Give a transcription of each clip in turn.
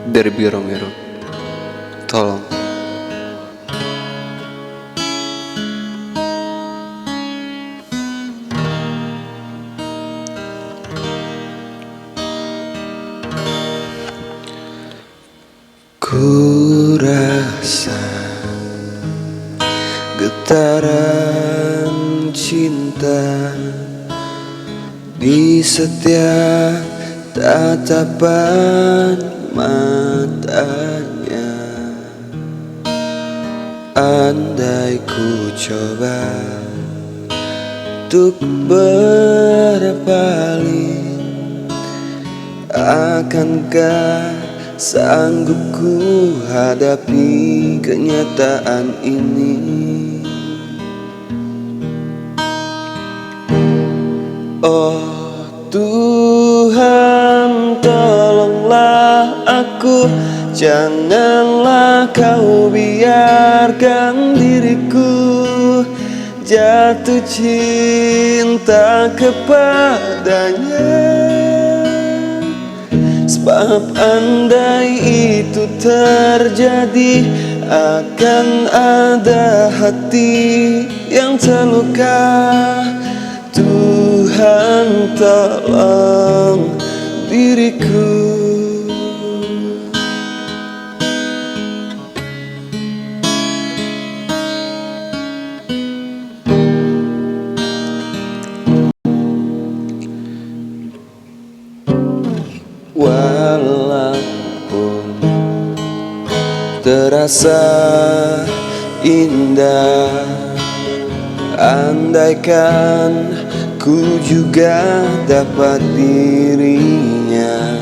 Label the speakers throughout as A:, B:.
A: Derby Romero, tolong. Ku rasa getaran cinta di setiap tatapan matanya. Andai ku coba untuk berpaling, akankah sanggup ku hadapi kenyataan ini? Oh Tuhan, tolonglah aku, janganlah kau biarkan diriku jatuh cinta kepadanya. Sebab andai itu terjadi, akan ada hati yang terluka. Tuhan, tolong diriku. Walaupun terasa indah, andaikan ku juga dapat dirinya,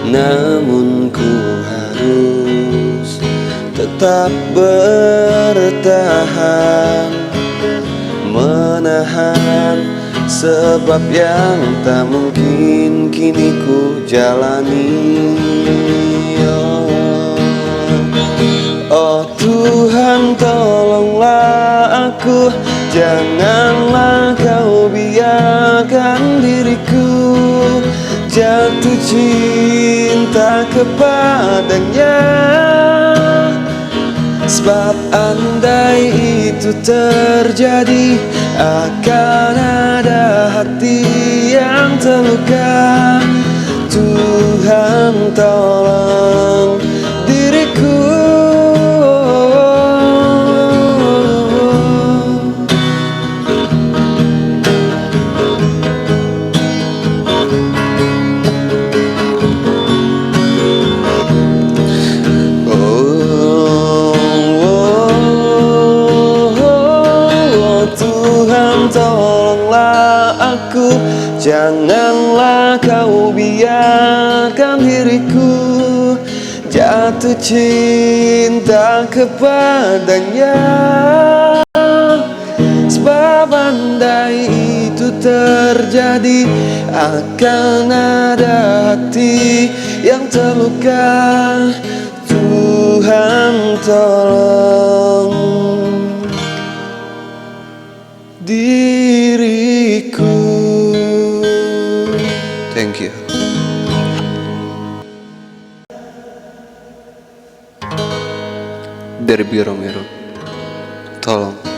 A: namun ku harus tetap bertahan, menahan sebab yang tak mungkin kini ku jalani. Oh Tuhan, tolonglah aku, janganlah kau biarkan diriku jatuh cinta kepadanya. Sebab andai itu terjadi, akan ada hati yang terluka. Tuhan, tolong diriku. Tolonglah aku, janganlah kau biarkan diriku jatuh cinta kepadanya. Sebab andai itu terjadi, akan ada hati yang terluka. Tuhan, tolong diriku. Thank you. Derby Romero, tolong.